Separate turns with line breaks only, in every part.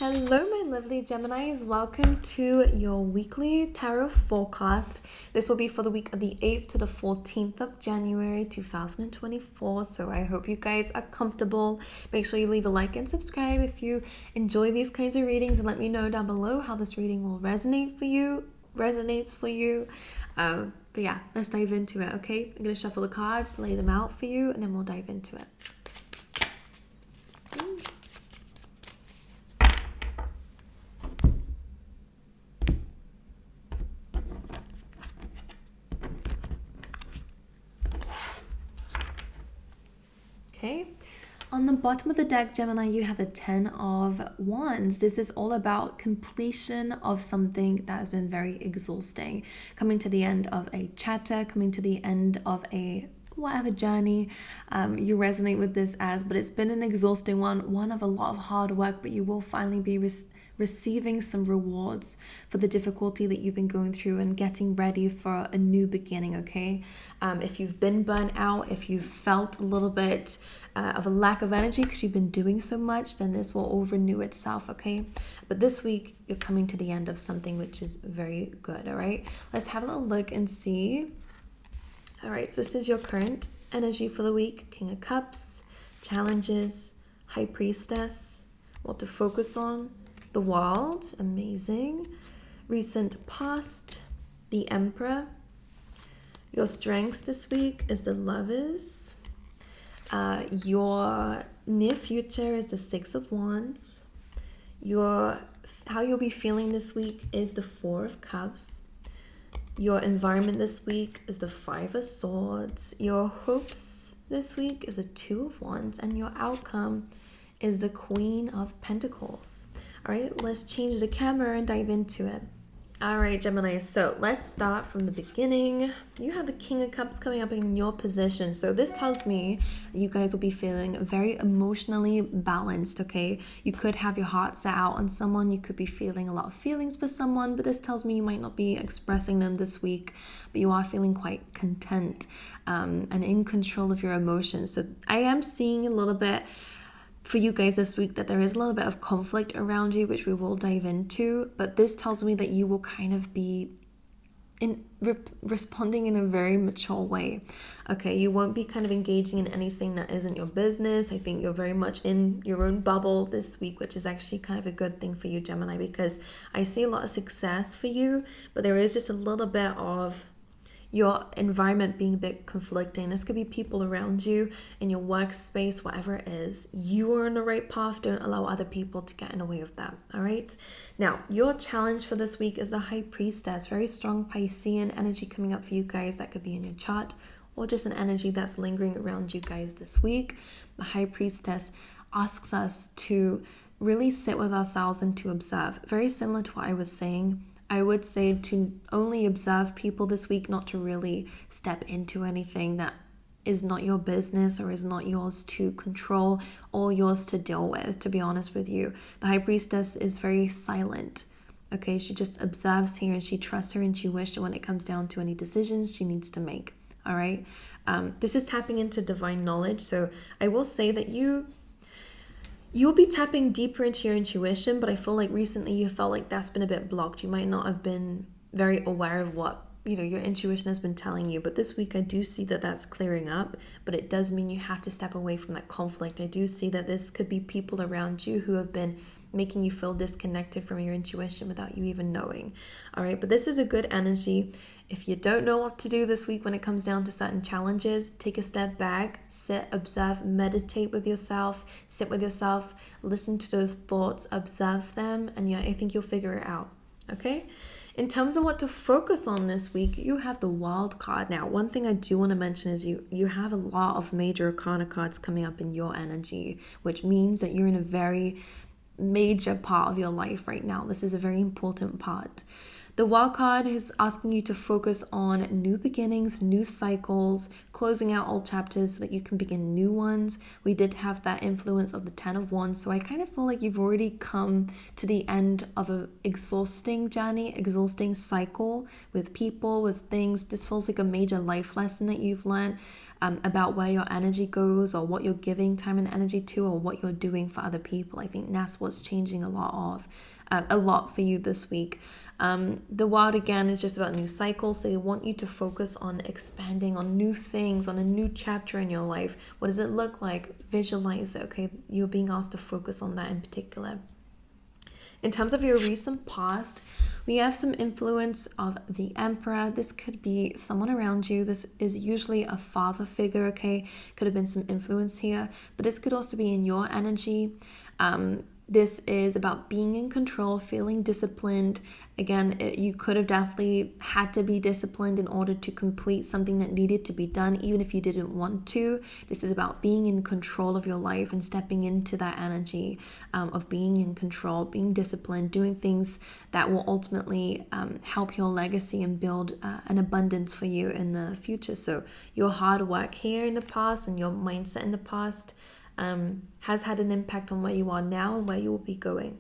Hello, my lovely Geminis. Welcome to your weekly tarot forecast. This will be for the week of the 8th to the 14th of January 2024. So I hope you guys are comfortable. Make sure you leave a like and subscribe if you enjoy these kinds of readings, and let me know down below how this reading will resonates for you. But yeah, let's dive into it, okay? I'm going to shuffle the cards, lay them out for you, and then we'll dive into it. Okay, on the bottom of the deck, Gemini, you have the 10 of Wands. This is all about completion of something that has been very exhausting, coming to the end of a chapter, coming to the end of a whatever journey you resonate with this as, but it's been an exhausting one of a lot of hard work, but you will finally be receiving some rewards for the difficulty that you've been going through and getting ready for a new beginning, okay? If you've been burnt out, if you've felt a little bit of a lack of energy because you've been doing so much, then this will all renew itself, okay? But this week, you're coming to the end of something which is very good, all right? Let's have a little look and see. All right, so this is your current energy for the week. King of Cups, challenges, High Priestess, what to focus on, the World, amazing, recent past, the Emperor. Your strengths this week is the Lovers. Your near future is the Six of Wands. How you'll be feeling this week is the Four of Cups. Your environment this week is the Five of Swords. Your hopes this week is the Two of Wands, and your outcome is the Queen of Pentacles. All right, let's change the camera and dive into it. All right, Gemini, so let's start from the beginning. You have the King of Cups coming up in your position. So this tells me you guys will be feeling very emotionally balanced, okay? You could have your heart set out on someone. You could be feeling a lot of feelings for someone, but this tells me you might not be expressing them this week, but you are feeling quite content and in control of your emotions. So I am seeing a little bit for you guys this week that there is a little bit of conflict around you, which we will dive into, but this tells me that you will kind of be responding in a very mature way. Okay, you won't be kind of engaging in anything that isn't your business. I think you're very much in your own bubble this week, which is actually kind of a good thing for you, Gemini, because I see a lot of success for you, but there is just a little bit of your environment being a bit conflicting. This could be people around you in your workspace, whatever it is. You are on the right path. Don't allow other people to get in the way of that. All right. Now, your challenge for this week is the High Priestess. Very strong Piscean energy coming up for you guys. That could be in your chart or just an energy that's lingering around you guys this week. The High Priestess asks us to really sit with ourselves and to observe. Very similar to what I was saying. I would say to only observe people this week, not to really step into anything that is not your business or is not yours to control or yours to deal with, to be honest with you. The High Priestess is very silent. Okay, she just observes here and she trusts her intuition when it comes down to any decisions she needs to make. All right. This is tapping into divine knowledge. So I will say that you'll be tapping deeper into your intuition, but I feel like recently you felt like that's been a bit blocked. You might not have been very aware of what, your intuition has been telling you. But this week I do see that that's clearing up, but it does mean you have to step away from that conflict. I do see that this could be people around you who have been making you feel disconnected from your intuition without you even knowing. All right, but this is a good energy. If you don't know what to do this week when it comes down to certain challenges, take a step back, sit, observe, meditate with yourself, sit with yourself, listen to those thoughts, observe them, and yeah, I think you'll figure it out, okay? In terms of what to focus on this week, you have the World card. Now, one thing I do want to mention is you have a lot of major arcana cards coming up in your energy, which means that you're in a very major part of your life right now. This is a very important part. The World card is asking you to focus on new beginnings, new cycles, closing out old chapters so that you can begin new ones. We did have that influence of the 10 of Wands, so I kind of feel like you've already come to the end of an exhausting journey, exhausting cycle with people, with things. This feels like a major life lesson that you've learned. about where your energy goes, or what you're giving time and energy to, or what you're doing for other people. I think that's what's changing a lot for you this week. The world again is just about new cycles, so they want you to focus on expanding on new things, on a new chapter in your life. What does it look like? Visualize it, okay? You're being asked to focus on that in particular. In terms of your recent past, we have some influence of the Emperor. This could be someone around you. This is usually a father figure, okay? Could have been some influence here, but this could also be in your energy. This is about being in control, feeling disciplined. Again, you could have definitely had to be disciplined in order to complete something that needed to be done, even if you didn't want to. This is about being in control of your life and stepping into that energy of being in control, being disciplined, doing things that will ultimately help your legacy and build an abundance for you in the future. So your hard work here in the past and your mindset in the past has had an impact on where you are now and where you will be going.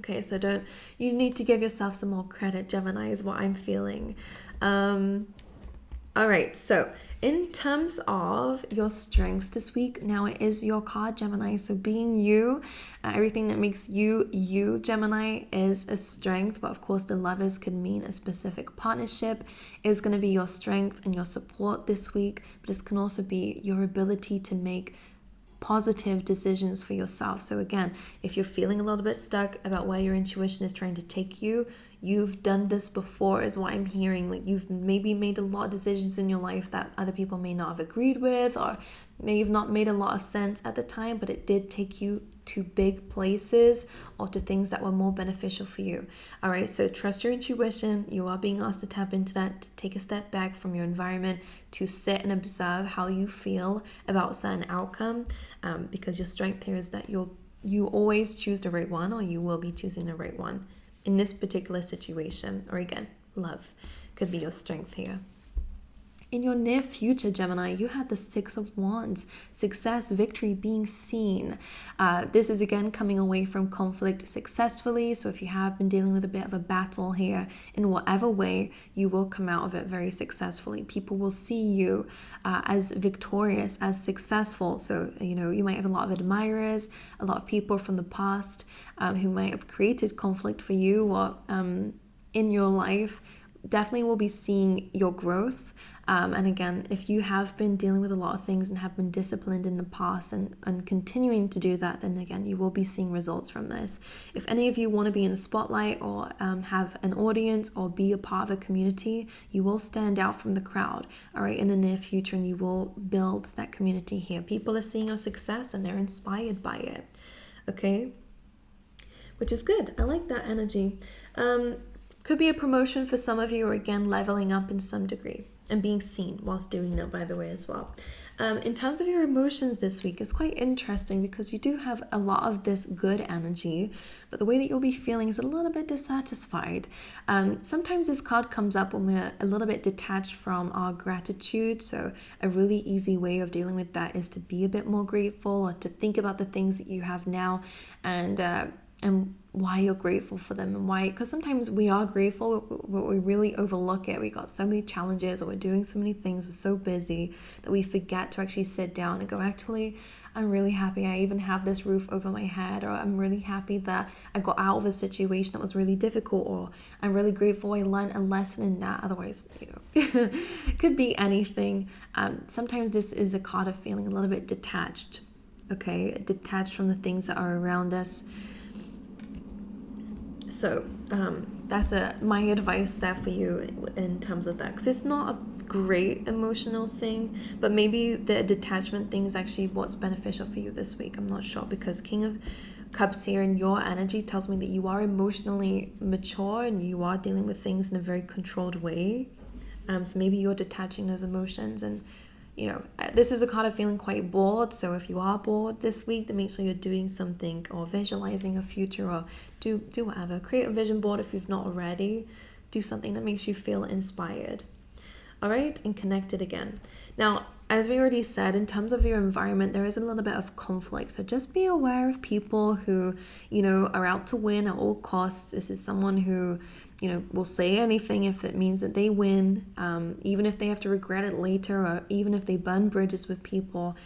Okay, so you need to give yourself some more credit, Gemini, is what I'm feeling. All right, so in terms of your strengths this week, now it is your card, Gemini. So being you, everything that makes you, Gemini, is a strength. But of course, the Lovers could mean a specific partnership is going to be your strength and your support this week. But this can also be your ability to make positive decisions for yourself. So again, if you're feeling a little bit stuck about where your intuition is trying to take you, you've done this before is what I'm hearing. Like you've maybe made a lot of decisions in your life that other people may not have agreed with, or may have not made a lot of sense at the time, but it did take you to big places or to things that were more beneficial for you. All right, so trust your intuition. You are being asked to tap into that, to take a step back from your environment, to sit and observe how you feel about a certain outcome, because your strength here is that you always choose the right one, or you will be choosing the right one in this particular situation. Or again, love could be your strength here. In your near future, Gemini, you had the Six of Wands, success, victory, being seen. This is again coming away from conflict successfully. So if you have been dealing with a bit of a battle here, in whatever way, you will come out of it very successfully. People will see you as victorious, as successful. So, you might have a lot of admirers, a lot of people from the past who might have created conflict for you or in your life. Definitely will be seeing your growth. And again, if you have been dealing with a lot of things and have been disciplined in the past and continuing to do that, then again, you will be seeing results from this. If any of you want to be in a spotlight or have an audience or be a part of a community, you will stand out from the crowd, all right, in the near future, and you will build that community here. People are seeing your success and they're inspired by it, okay? Which is good. I like that energy. Could be a promotion for some of you, or again, leveling up in some degree. And being seen whilst doing that, by the way, as well. In terms of your emotions this week, it's quite interesting because you do have a lot of this good energy, but the way that you'll be feeling is a little bit dissatisfied. Sometimes this card comes up when we're a little bit detached from our gratitude. So a really easy way of dealing with that is to be a bit more grateful, or to think about the things that you have now and why you're grateful for them, and why, because sometimes we are grateful, but we really overlook it. We got so many challenges, or we're doing so many things, we're so busy that we forget to actually sit down and go, actually, I'm really happy I even have this roof over my head, or I'm really happy that I got out of a situation that was really difficult, or I'm really grateful I learned a lesson in that. Otherwise, it could be anything. Sometimes this is a card of feeling a little bit detached, okay? Detached from the things that are around us. So that's my advice there for you in terms of that, because it's not a great emotional thing, but maybe the detachment thing is actually what's beneficial for you this week. I'm not sure, because King of Cups here in your energy tells me that you are emotionally mature and you are dealing with things in a very controlled way. So maybe you're detaching those emotions, and this is a card of feeling quite bored. So if you are bored this week, then make sure you're doing something, or visualizing a future, or do whatever. Create a vision board if you've not already. Do something that makes you feel inspired. All right, and connected again. Now, as we already said, in terms of your environment, there is a little bit of conflict. So just be aware of people who, are out to win at all costs. This is someone who, will say anything if it means that they win, even if they have to regret it later, or even if they burn bridges with people.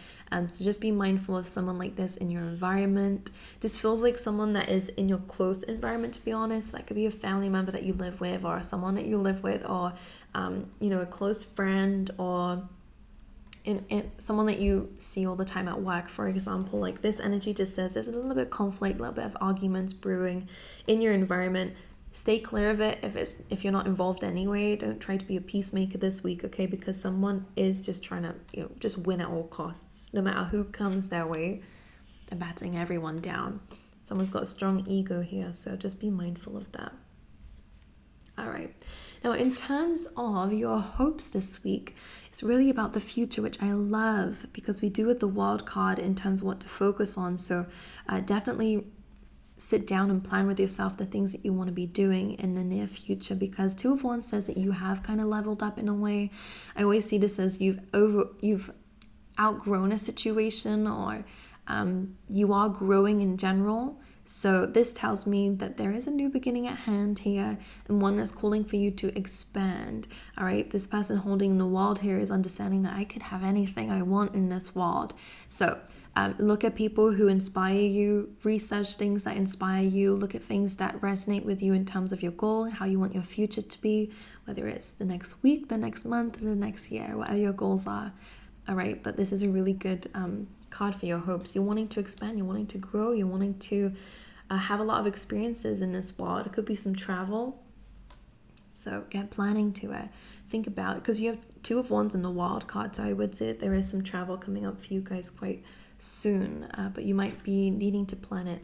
So just be mindful of someone like this in your environment. This feels like someone that is in your close environment, to be honest. That could be a family member that you live with, or someone that you live with, or, a close friend, or in someone that you see all the time at work, for example. Like, this energy just says there's a little bit of conflict, a little bit of arguments brewing in your environment. Stay clear of it if you're not involved anyway. Don't try to be a peacemaker this week, okay? Because someone is just trying to, just win at all costs. No matter who comes their way, they're batting everyone down. Someone's got a strong ego here, so just be mindful of that. All right. Now, in terms of your hopes this week, it's really about the future, which I love, because we do with the wild card in terms of what to focus on. So definitely sit down and plan with yourself the things that you want to be doing in the near future, because Two of Wands says that you have kind of leveled up in a way. I always see this as you've outgrown a situation, or you are growing in general. So this tells me that there is a new beginning at hand here, and one that's calling for you to expand. All right, this person holding the world here is understanding that I could have anything I want in this world. So look at people who inspire you, research things that inspire you, look at things that resonate with you in terms of your goal, how you want your future to be, whether it's the next week, the next month, the next year, whatever your goals are. All right, but this is a really good card for your hopes. You're wanting to expand, you're wanting to grow, you're wanting to have a lot of experiences in this world. It could be some travel. So get planning to it. Think about it, because you have Two of Wands in the wild card. So I would say that there is some travel coming up for you guys quite soon, but you might be needing to plan it.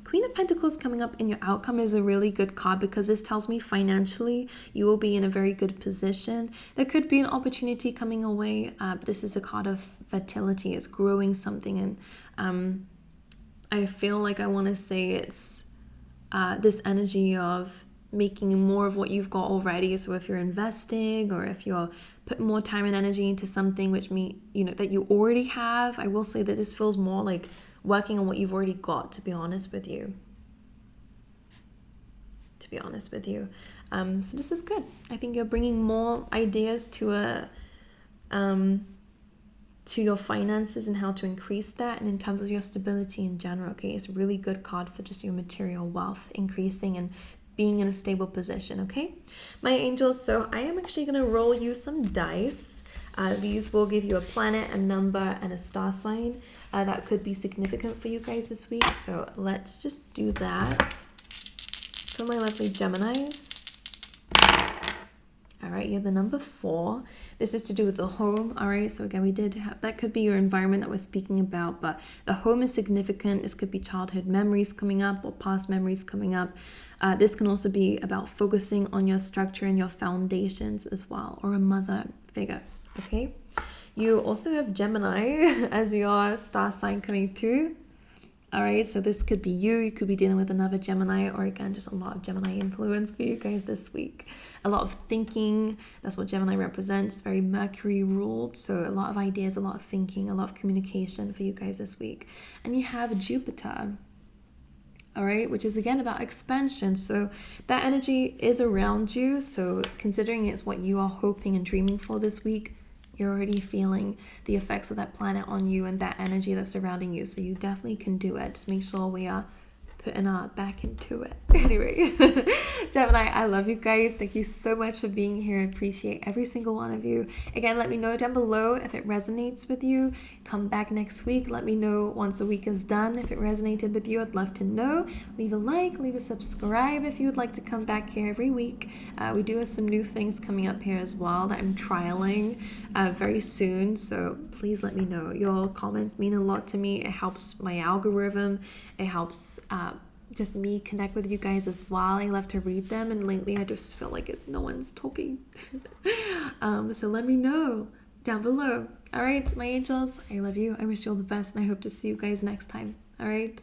Queen of Pentacles coming up in your outcome is a really good card, because this tells me financially you will be in a very good position. There could be an opportunity coming away, but this is a card of fertility. It's growing something, and I feel like I want to say it's this energy of making more of what you've got already. So if you're investing, or if you're putting more time and energy into something which that you already have, I will say that this feels more like working on what you've already got, to be honest with you. So this is good. I think you're bringing more ideas to your finances and how to increase that, and in terms of your stability in general. Okay, it's a really good card for just your material wealth increasing and being in a stable position. Okay, my angels, so I am actually going to roll you some dice. These will give you a planet, a number, and a star sign that could be significant for you guys this week. So let's just do that for my lovely Geminis. All right, you have the number 4. This is to do with the home. All right, so again, we did have, that could be your environment that we're speaking about, but the home is significant. This could be childhood memories coming up, or past memories coming up. This can also be about focusing on your structure and your foundations as well, or a mother figure. Okay, you also have Gemini as your star sign coming through. All right, so this could be you could be dealing with another Gemini, or again, just a lot of Gemini influence for you guys this week. A lot of thinking, that's what Gemini represents. It's very Mercury ruled, so a lot of ideas, a lot of thinking, a lot of communication for you guys this week. And you have Jupiter, all right, which is again about expansion. So that energy is around you. So considering it's what you are hoping and dreaming for this week, you're already feeling the effects of that planet on you and that energy that's surrounding you. So you definitely can do it. Just make sure we are putting our back into it. Anyway, Gemini, I love you guys. Thank you so much for being here. I appreciate every single one of you. Again, let me know down below if it resonates with you. Come back next week. Let me know once the week is done if it resonated with you. I'd love to know. Leave a like, leave a subscribe if you would like to come back here every week. We do have some new things coming up here as well that I'm trialing very soon. So please let me know. Your comments mean a lot to me. It helps my algorithm. It helps just me connect with you guys as well. I love to read them, and lately I just feel like no one's talking. So let me know down below. All right, my angels, I love you. I wish you all the best, and I hope to see you guys next time. All right.